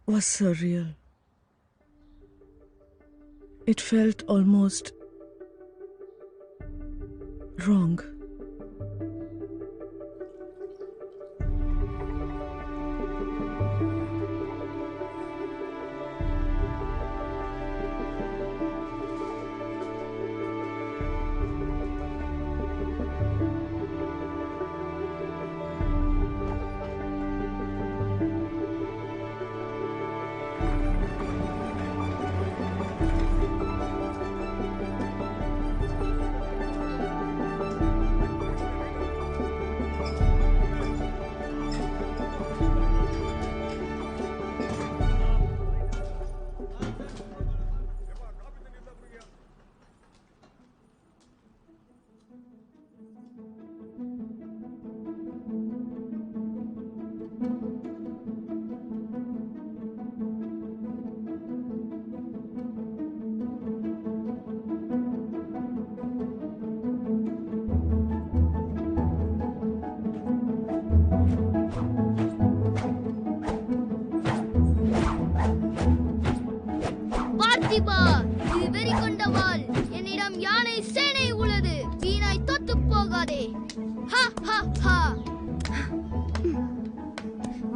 was surreal. It felt almost wrong. பார்த்திபா, இது வெறி கொண்ட வாள். என்னிடம் யானை சேனை உள்ளது. வீணாய் தோத்து போகாதே. ஹா ஹா ஹா.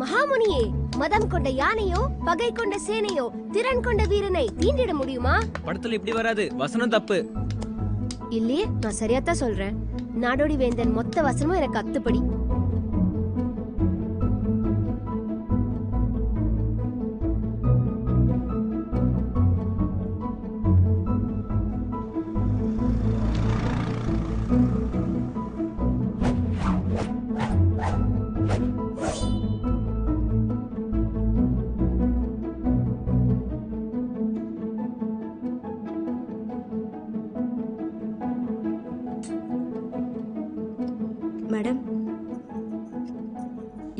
மகாமுனியே, மதம் கொண்ட யானையோ பகை கொண்ட சேனையோ திறன் கொண்ட வீரனை தீண்டிட முடியுமா? படத்துல இப்படி வராது, வசனம் தப்பு. இல்லையே, நான் சரியாத்தான் சொல்றேன். நாடோடி வேந்தன் மொத்த வசனமும் எனக்கு அத்துப்படி. மேடம்,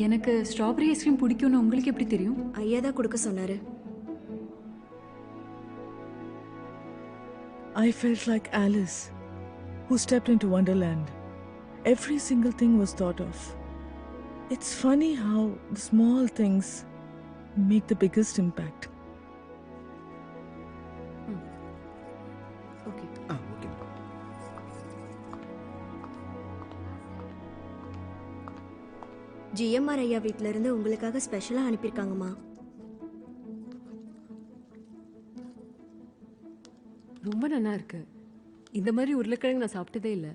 எனக்கு ஸ்ட்ராபெரி ஐஸ்கிரீம் பிடிக்கும்னு உங்களுக்கு எப்படி தெரியும்? ஐயா தான் கொடுக்க சொன்னாரு. I felt like Alice, who stepped into Wonderland. Every single thing was thought of. It's funny how the small things make the biggest impact. Okay. Okay. GMR ஐயா வீட்ல இருந்து உங்களுக்காக ஸ்பெஷலா அனுப்பியிருக்காங்கம்மா. ரொம்ப நல்லா இருக்கு. இந்த மாதிரி உருளைக்கிழங்கு நான் சாப்பிட்டதே இல்லை.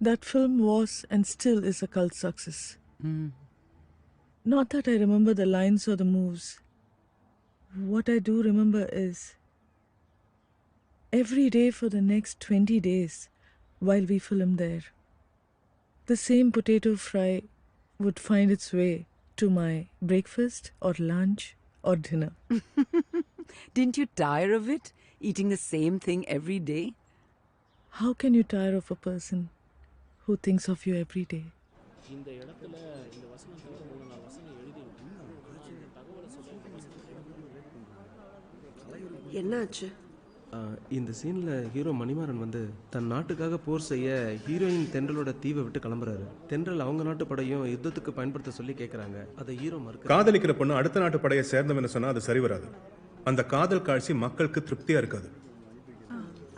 That film was and still is a cult success. Not that I remember the lines or the moves. What I do remember is every day for the next 20 days while we film there, the same potato fry would find its way to my breakfast or lunch or dinner. Didn't you tire of it? Eating the same thing every day? How can you tire of a person who thinks of you every day? என்னாச்சு? இந்த சீன்ல hero Manimaran வந்து தன் நாட்டுக்காக போர் செய்ய heroine தென்றலோட தீவை விட்டு கிளம்புறாரு. தென்றல் அவங்க நாட்டு படையும் யுத்தத்துக்கு பயன்படுத்த சொல்லி கேட்கறாங்க. அதை ஹீரோ மறுக்க. காதலிக்கிற பொண்ணு அடுத்த நாட்டு படையை சேர்ந்தவன்னு சொன்னா அது சரி வராது. அந்த காதல் காட்சி மக்களுக்கு திருப்தியா இருக்காது.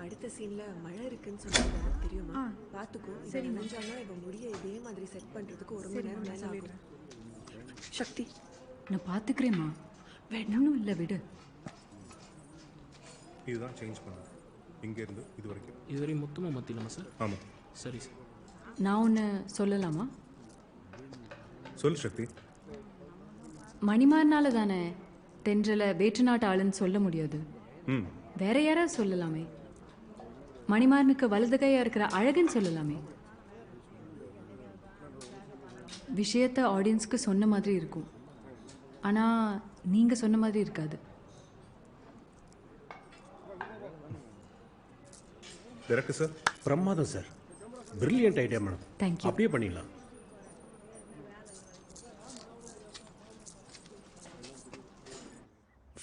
அடுத்த சீன்ல மழை இருக்குன்னு சொன்னாங்க, தெரியுமா? பாத்துக்கோ. சரி, நஞ்சானா இப்ப முடிய இதே மாதிரி செட் பண்றதுக்கு 1 மணி நேரம் மேல ஆகும். சக்தி, நான் பார்த்துக்கிறேம்மா. வேணும் இல்லை, விடு. இதுதான் சேஞ்ச் பண்ணு. இங்க இருந்து இது வரைக்கும். இதுவரை மொத்தமாக மாற்றிடலாமா சார்? ஆமாம். சரி சார். நான் ஒன்று சொல்லலாமா? சொல் சக்தி. மணிமாறனால தானே தென்றலை வேற்று நாட்டு ஆளுன்னு சொல்ல முடியாது. வேற யாராவது சொல்லலாமே. மணிமாறனுக்கு வலது கையா இருக்கிற அழகுன்னு சொல்லலாமே. விஷயத்தை ஆடியன்ஸ்க்கு சொன்ன மாதிரி இருக்கும், ஆனால் நீங்கள் சொன்ன மாதிரி இருக்காது. டைரக்டர் சார், பிரமாதம் sir. Brilliant idea madam. Thank you. அப்படியே பண்ணிடலாம்.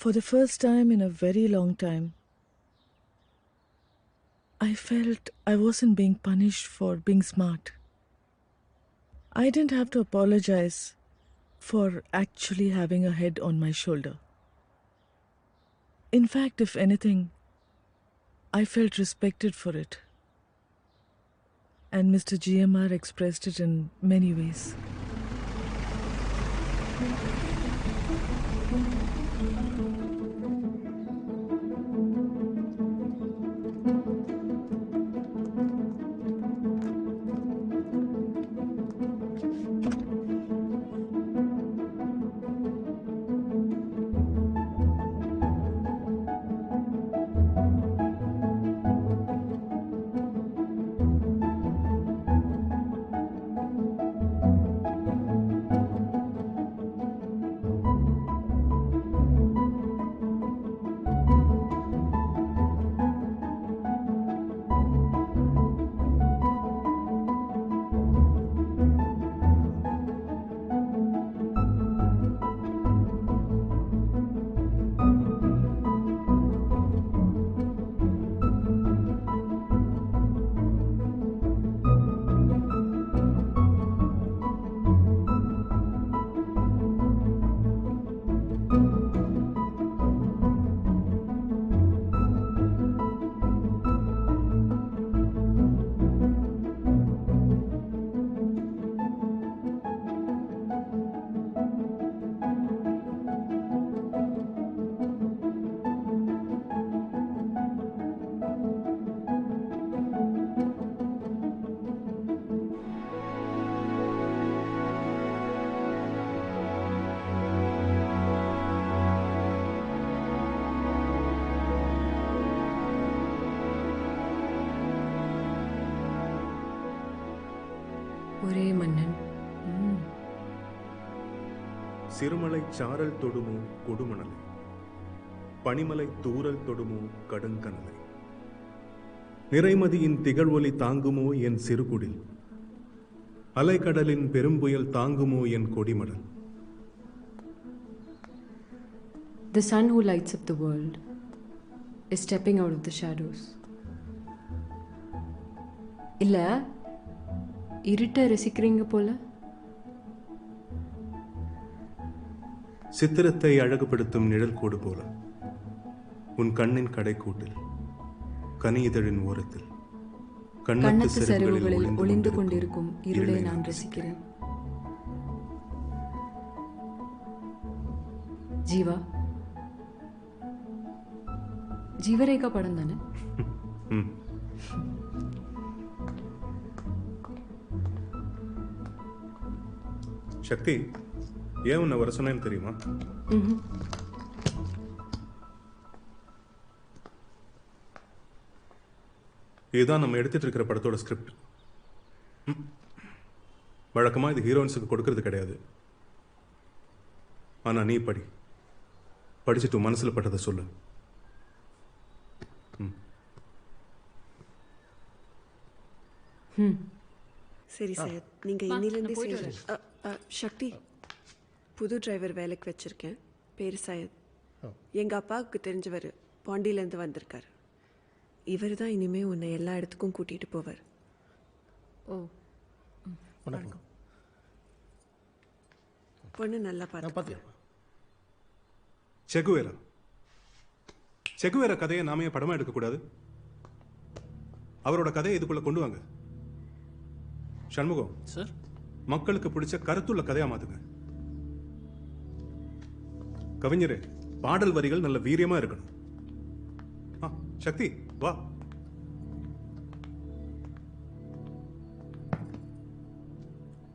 For the first time in a very long time, I felt I wasn't being punished for being smart. I didn't have to apologize for actually having a head on my shoulder. In fact, if anything, I felt respected for it. And Mr. GMR expressed it in many ways. ஒரே மன்னன். சிறுமலை சாரல் தொடுமோ கொடுமணலை, பனிமலை தூரல் தொடுமோ கடுங்கனலை, நிறைமதியின் திகழ்வொலி தாங்குமோ என் சிறுகுடில், அலைக்கடலின் பெரும்புயல் தாங்குமோ என் கொடிமடல். The sun who lights up the world is stepping out of the shadows. இல்ல இருட்ட ரசிக்கிறீங்க போல. சித்திரத்தை அழகுபடுத்தும் நிழல் கோடு போல உன் கண்ணின் கடைக்கூட்டில், கனி இதழின் ஓரத்தில், கண்ணத்து சரிவுகளில் ஒளிந்து கொண்டிருக்கும் இருளை நான் ரசிக்கிறேன். ஜீவா, ஜீவரேகா படம் தானே? சக்தி, ஏன் உன்னை வர சொன்னேன்னு தெரியுமா? இதுதான் நம்ம எடுத்துட்டு இருக்கிற படத்தோட ஸ்கிரிப்ட். வழக்கமா இது ஹீரோயின்ஸுக்கு கொடுக்கறது கிடையாது. ஆனா நீ படிச்சுட்டு மனசுல பட்டதை சொல்லு. சரி சார், நீங்க இன்னிலிருந்து சக்தி, புது டிரைவர் வேலைக்கு வச்சிருக்கேன். பேரு சையத். எங்க அப்பாவுக்கு தெரிஞ்சவர், பாண்டியிலேருந்து வந்திருக்காரு. இவர் தான் இனிமே உன்னை எல்லா இடத்துக்கும் கூட்டிட்டு போவார். ஓ, பொண்ணு நல்லா பார்த்து. செகுவேரா கதையை நாமே படமா எடுக்கக்கூடாது. அவரோட கதையை இதுக்குள்ள கொண்டு வாங்க. சண்முகம் சார், மக்களுக்கு பிடிச்ச கருத்துள்ள கதையா மாத்துங்க. கவிஞரே, பாடல் வரிகள் நல்ல வீரியமா இருக்கணும். சக்தி வா.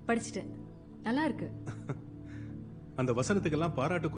படிச்சிட்டேன், நல்லா இருக்கு. அந்த வசனத்துக்கெல்லாம் பாராட்டு